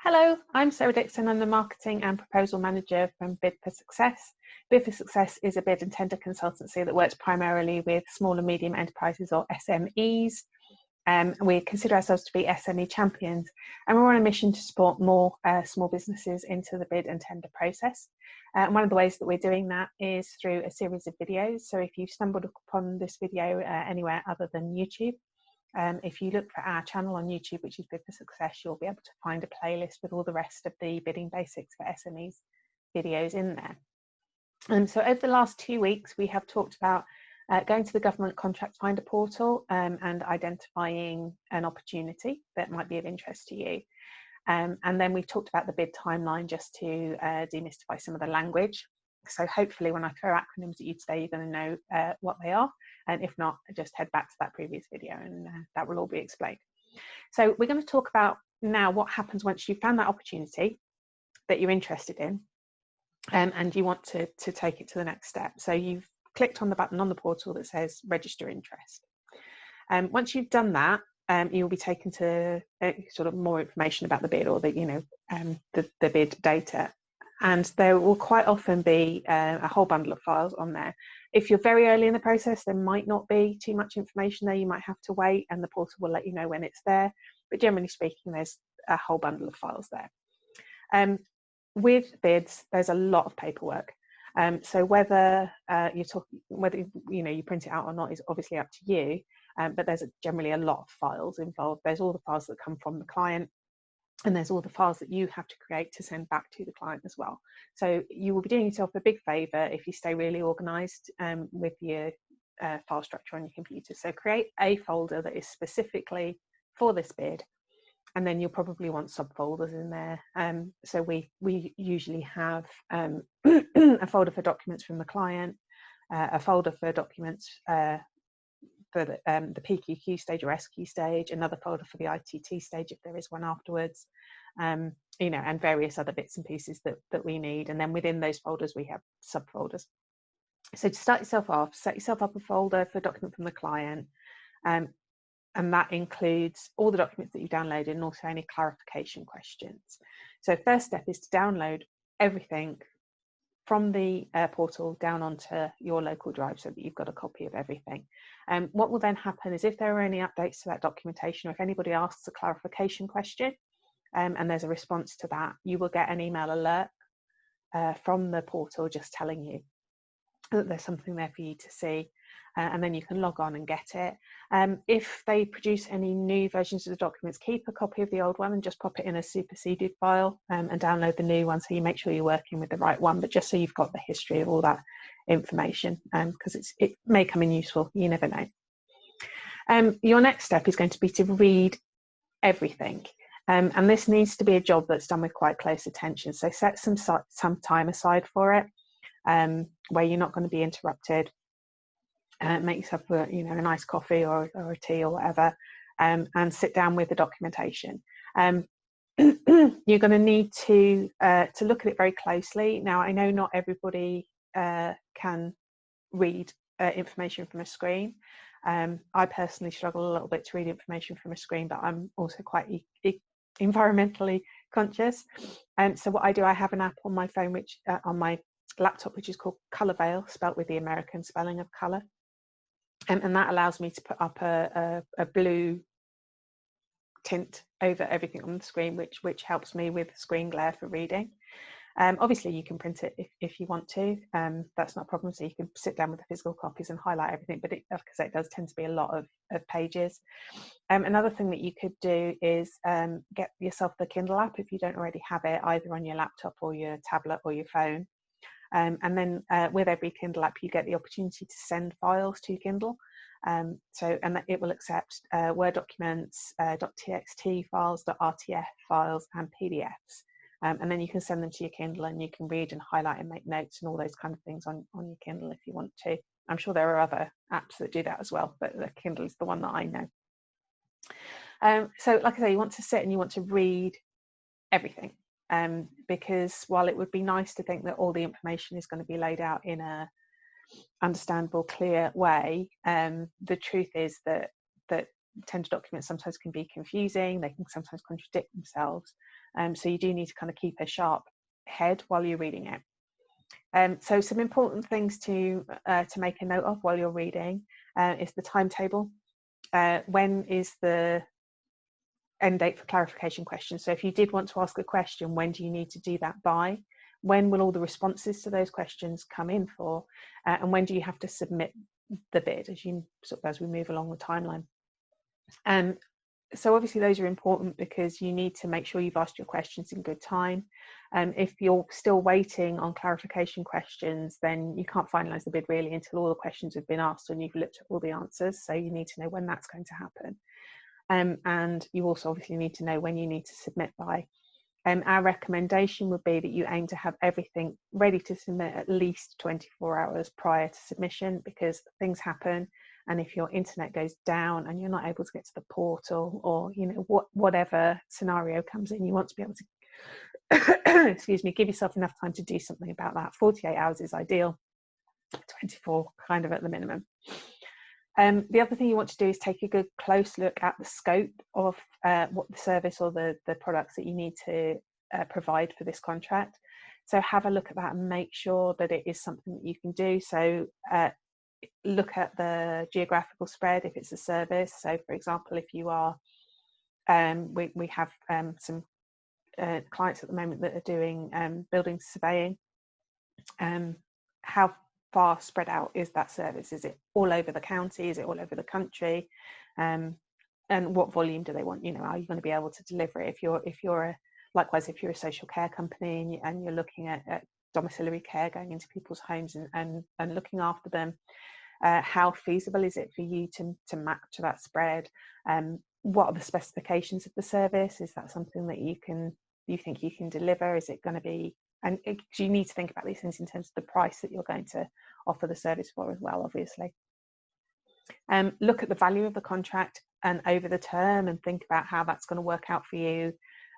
Hello, I'm Sarah Dixon. I'm the Marketing and Proposal Manager from Bid for Success. Bid for Success is a bid and tender consultancy that works primarily with small and medium enterprises, or SMEs. We consider ourselves to be SME champions, and we're on a mission to support more small businesses into the bid and tender process. And one of the ways that we're doing that is through a series of videos. So if you've stumbled upon this video anywhere other than YouTube, if you look for our channel on YouTube, which is Bid for Success, you'll be able to find a playlist with all the rest of the bidding basics for SMEs videos in there. And so over the last 2 weeks, we have talked about going to the government contract finder portal and identifying an opportunity that might be of interest to you. And then we've talked about the bid timeline just to demystify some of the language. So hopefully when I throw acronyms at you today, you're going to know what they are. And if not, just head back to that previous video and that will all be explained. So we're going to talk about now what happens once you've found that opportunity that you're interested in and you want to take it to the next step. So you've clicked on the button on the portal that says register interest. Once you've done that, you'll be taken to sort of more information about the bid, or the bid data. And there will quite often be a whole bundle of files on there. If you're very early in the process, there might not be too much information there. You might have to wait and the portal will let you know when it's there. But generally speaking, there's a whole bundle of files there. With bids, there's a lot of paperwork. So whether you print it out or not is obviously up to you. But there's generally a lot of files involved. There's all the files that come from the client, and there's all the files that you have to create to send back to the client as well. So you will be doing yourself a big favour if you stay really organised with your file structure on your computer. So create a folder that is specifically for this bid, and then you'll probably want subfolders in there. So we usually have a folder for documents from the client, a folder for documents for the PQQ stage or SQ stage, another folder for the ITT stage if there is one afterwards, and various other bits and pieces that we need. And then within those folders we have subfolders. So to start yourself off, set yourself up a folder for document from the client, and that includes all the documents that you've downloaded and also any clarification questions. So first step is to download everything from the portal down onto your local drive so that you've got a copy of everything. What will then happen is if there are any updates to that documentation, or if anybody asks a clarification question and there's a response to that, you will get an email alert from the portal just telling you that there's something there for you to see, and then you can log on and get it. If they produce any new versions of the documents, keep a copy of the old one and just pop it in a superseded file and download the new one, so you make sure you're working with the right one, but just so you've got the history of all that information, because it may come in useful, you never know. Your next step is going to be to read everything, and this needs to be a job that's done with quite close attention. So set some time aside for it, where you're not going to be interrupted. Make yourself a nice coffee or a tea or whatever, and sit down with the documentation. You're going to need to look at it very closely. Now, I know not everybody can read information from a screen. I personally struggle a little bit to read information from a screen, but I'm also quite environmentally conscious. So what I do, I have an app on my phone, which on my laptop, which is called Color Veil, spelt with the American spelling of colour. And that allows me to put up a blue tint over everything on the screen, which helps me with screen glare for reading. Obviously, you can print it if you want to. That's not a problem. So you can sit down with the physical copies and highlight everything. But like I say, it does tend to be a lot of pages. Another thing that you could do is get yourself the Kindle app if you don't already have it, either on your laptop or your tablet or your phone. And then with every Kindle app, you get the opportunity to send files to Kindle. And it will accept Word documents, .txt files, .rtf files, and PDFs. And then you can send them to your Kindle, and you can read and highlight and make notes and all those kind of things on your Kindle if you want to. I'm sure there are other apps that do that as well, but the Kindle is the one that I know. So like I say, you want to sit and you want to read everything. Because while it would be nice to think that all the information is going to be laid out in a understandable, clear way, the truth is that tender documents sometimes can be confusing, they can sometimes contradict themselves. So you do need to kind of keep a sharp head while you're reading it. So some important things to make a note of while you're reading is the timetable. When is the end date for clarification questions? So if you did want to ask a question, when do you need to do that by? When will all the responses to those questions come in for? And when do you have to submit the bid as we move along the timeline? So obviously those are important because you need to make sure you've asked your questions in good time. If you're still waiting on clarification questions, then you can't finalise the bid really until all the questions have been asked and you've looked at all the answers. So you need to know when that's going to happen. And you also obviously need to know when you need to submit by. Our recommendation would be that you aim to have everything ready to submit at least 24 hours prior to submission, because things happen, and if your internet goes down and you're not able to get to the portal, or whatever scenario comes in, you want to be able to excuse me, give yourself enough time to do something about that. 48 hours is ideal, 24 kind of at the minimum. The other thing you want to do is take a good close look at the scope of what the service or the products that you need to provide for this contract. So have a look at that and make sure that it is something that you can do. So look at the geographical spread if it's a service. So for example, if you are, we have some clients at the moment that are doing building surveying. How far spread out is that service? Is it all over the county? Is it all over the country? And what volume do they want? Are you going to be able to deliver it? Likewise, if you're a social care company and you're looking at domiciliary care, going into people's homes and looking after them, how feasible is it for you to match that spread? What are the specifications of the service? Is that something that you think you can deliver? Is it going to be, and you need to think about these things in terms of the price that you're going to offer the service for as well, obviously. Look at the value of the contract and over the term, and think about how that's going to work out for you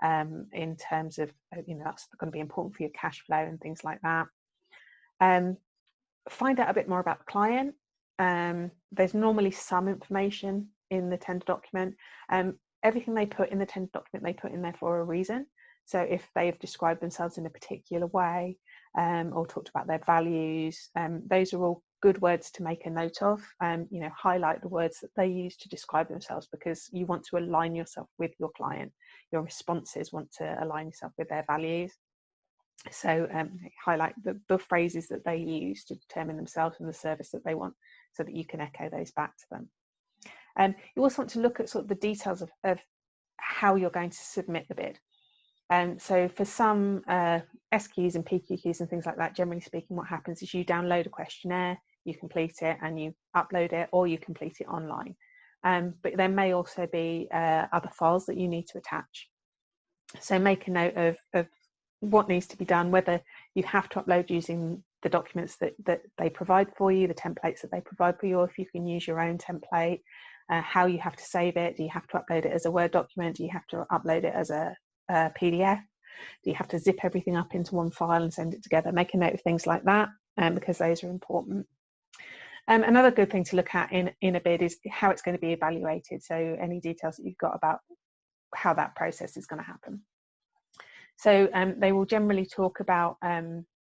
in terms of, that's going to be important for your cash flow and things like that. Find out a bit more about the client. There's normally some information in the tender document. Everything they put in the tender document, they put in there for a reason. So if they've described themselves in a particular way or talked about their values, those are all good words to make a note of. Highlight the words that they use to describe themselves, because you want to align yourself with your client. Your responses want to align yourself with their values. So highlight the phrases that they use to determine themselves and the service that they want, so that you can echo those back to them. You also want to look at sort of the details of how you're going to submit the bid. So for some SQs and PQQs and things like that, generally speaking, what happens is you download a questionnaire, you complete it and you upload it, or you complete it online. But there may also be other files that you need to attach. So make a note of what needs to be done, whether you have to upload using the documents that they provide for you, the templates that they provide for you, or if you can use your own template, how you have to save it. Do you have to upload it as a Word document? Do you have to upload it as a PDF? Do you have to zip everything up into one file and send it together? Make a note of things like that, because those are important. Another good thing to look at in a bid is how it's going to be evaluated. So any details that you've got about how that process is going to happen. So they will generally talk about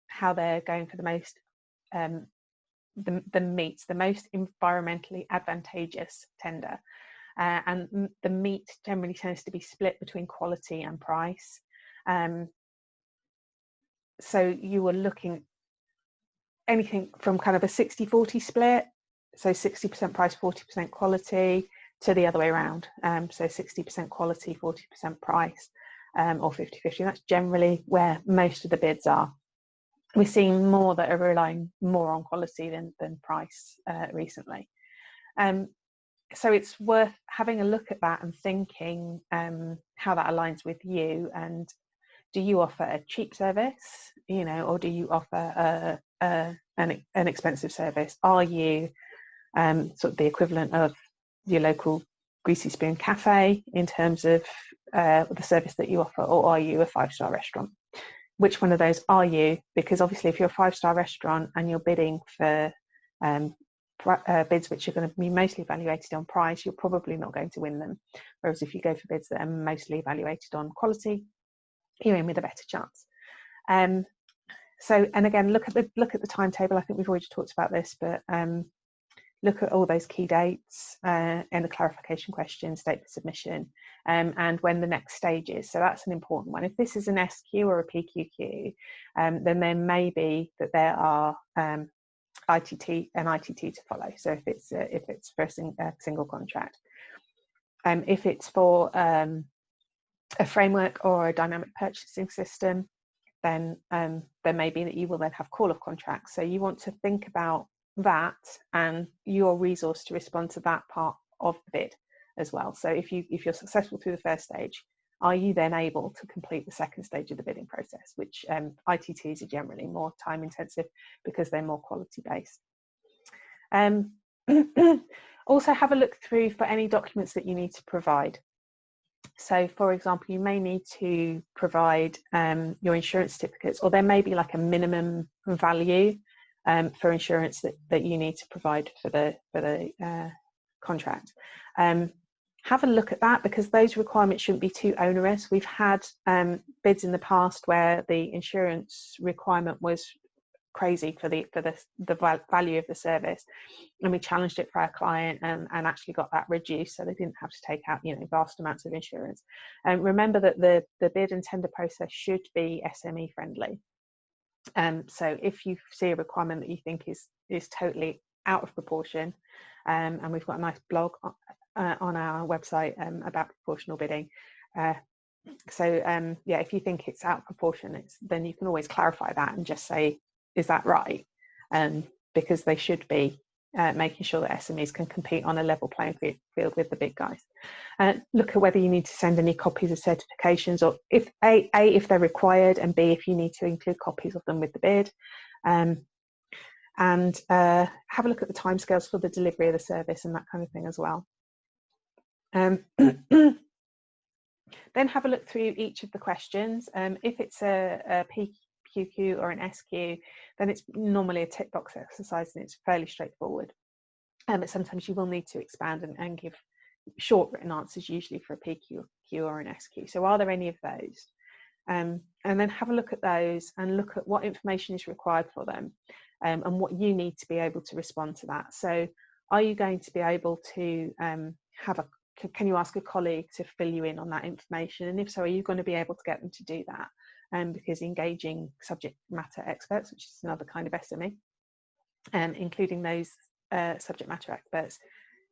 how they're going for the most the most environmentally advantageous tender, and the meat generally tends to be split between quality and price. So you were looking anything from kind of a 60-40 split, so 60% price, 40% quality, to the other way around, so 60% quality, 40% price, or 50-50. That's generally where most of the bids are. We're seeing more that are relying more on quality than price recently. So it's worth having a look at that and thinking how that aligns with you. And do you offer a cheap service, or do you offer an expensive service? Are you sort of the equivalent of your local Greasy Spoon cafe in terms of the service that you offer, or are you a 5-star restaurant? Which one of those are you? Because obviously if you're a 5-star restaurant and you're bidding for bids which are going to be mostly evaluated on price, you're probably not going to win them. Whereas if you go for bids that are mostly evaluated on quality, you're in with a better chance. So, and again, look at the timetable. I think we've already talked about this, but look at all those key dates and the clarification questions, date for submission, and when the next stage is. So that's an important one. If this is an SQ or a PQQ, then there may be that there are an ITT to follow. So if it's for a single contract, if it's for a framework or a dynamic purchasing system, then there may be that you will then have call of contracts. So you want to think about that and your resource to respond to that part of the bid as well. So if you're successful through the first stage, are you then able to complete the second stage of the bidding process, which ITTs are generally more time intensive because they're more quality based. Also have a look through for any documents that you need to provide. So for example, you may need to provide your insurance certificates, or there may be like a minimum value for insurance that you need to provide for the contract. Have a look at that, because those requirements shouldn't be too onerous. We've had bids in the past where the insurance requirement was crazy for the value of the service, and we challenged it for our client and actually got that reduced, so they didn't have to take out vast amounts of insurance. And remember that the bid and tender process should be SME friendly. So if you see a requirement that you think is totally out of proportion, and we've got a nice blog on our website about proportional bidding. So if you think it's out of proportion, then you can always clarify that and just say, is that right? Because they should be making sure that SMEs can compete on a level playing field with the big guys. Look at whether you need to send any copies of certifications, or if if they're required, and B, if you need to include copies of them with the bid. And have a look at the timescales for the delivery of the service and that kind of thing as well. Then have a look through each of the questions. If it's a PQQ or an SQ, then it's normally a tick box exercise and it's fairly straightforward. But sometimes you will need to expand and give short written answers, usually for a PQQ or an SQ. So are there any of those? And then have a look at those and look at what information is required for them, and what you need to be able to respond to that. So are you going to be able to can you ask a colleague to fill you in on that information? And if so, are you going to be able to get them to do that? Because engaging subject matter experts, which is another kind of SME, including those subject matter experts,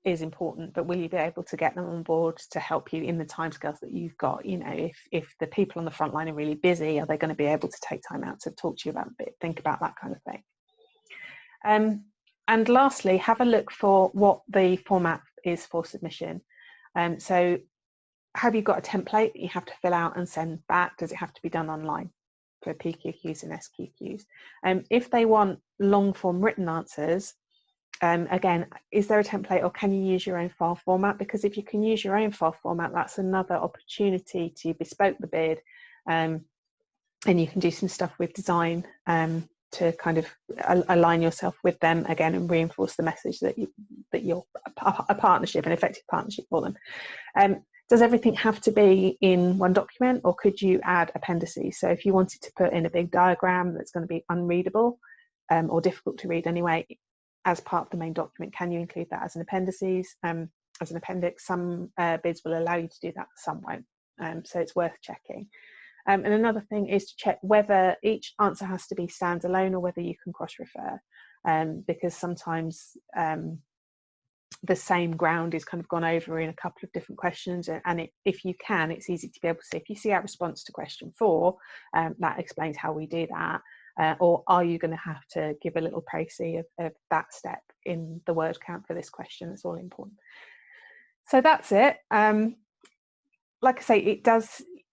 is important. But will you be able to get them on board to help you in the timescales that you've got? If the people on the front line are really busy, are they going to be able to take time out to talk to you about it? Think about that kind of thing. And lastly, have a look for what the format is for submission. So have you got a template that you have to fill out and send back? Does it have to be done online for PQQs and SQQs? If they want long form written answers, again, is there a template, or can you use your own file format? Because if you can use your own file format, that's another opportunity to bespoke the bid, and you can do some stuff with design to kind of align yourself with them again and reinforce the message that you're a partnership, an effective partnership for them. Does everything have to be in one document, or could you add appendices? So if you wanted to put in a big diagram that's going to be unreadable or difficult to read anyway as part of the main document, can you include that as an appendices, as an appendix? Some bids will allow you to do that, some won't. So it's worth checking. And another thing is to check whether each answer has to be standalone or whether you can cross-refer, because sometimes the same ground is kind of gone over in a couple of different questions, and if you can, it's easy to be able to say, if you see our response to question 4, that explains how we do that, or are you going to have to give a little précis of that step in the word count for this question? That's all important. So that's it. Like I say,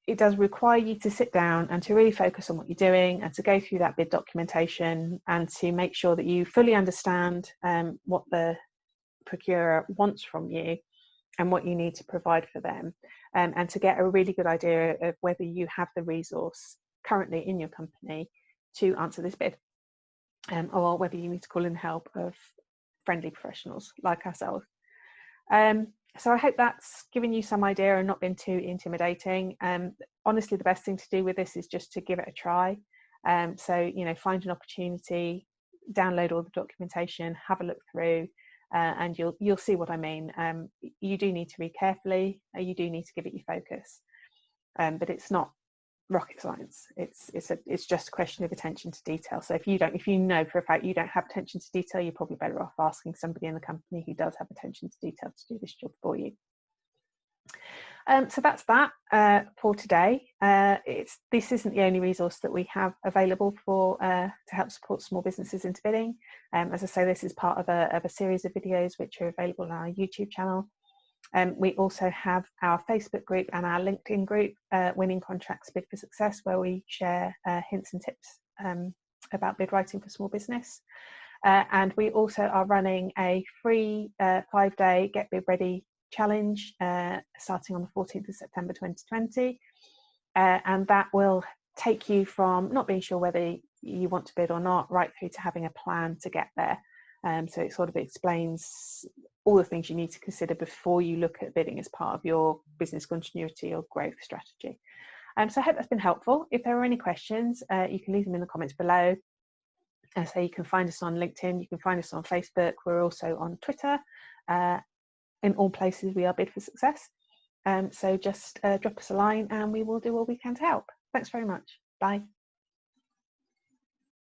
it does require you to sit down and to really focus on what you're doing, and to go through that bid documentation and to make sure that you fully understand what the procurer wants from you and what you need to provide for them, and to get a really good idea of whether you have the resource currently in your company to answer this bid, or whether you need to call in the help of friendly professionals like ourselves. So I hope that's given you some idea and not been too intimidating. Honestly, the best thing to do with this is just to give it a try. So, you know, find an opportunity, download all the documentation, have a look through, and you'll see what I mean. You do need to read carefully. You do need to give it your focus, but it's not rocket science. It's just a question of attention to detail. So if you know for a fact you don't have attention to detail, you're probably better off asking somebody in the company who does have attention to detail to do this job for you. So that's that for today. This isn't the only resource that we have available for to help support small businesses into bidding. As I say, this is part of a series of videos which are available on our YouTube channel. We also have our Facebook group and our LinkedIn group, Winning Contracts Bid for Success, where we share hints and tips about bid writing for small business. And we also are running a free 5-day Get Bid Ready challenge starting on the 14th of September 2020. And that will take you from not being sure whether you want to bid or not, right through to having a plan to get there. So it sort of explains all the things you need to consider before you look at bidding as part of your business continuity or growth strategy. So I hope that's been helpful. If there are any questions, you can leave them in the comments below. So you can find us on LinkedIn, you can find us on Facebook. We're also on Twitter. In all places, we are Bid for Success. So just drop us a line and we will do all we can to help. Thanks very much. Bye.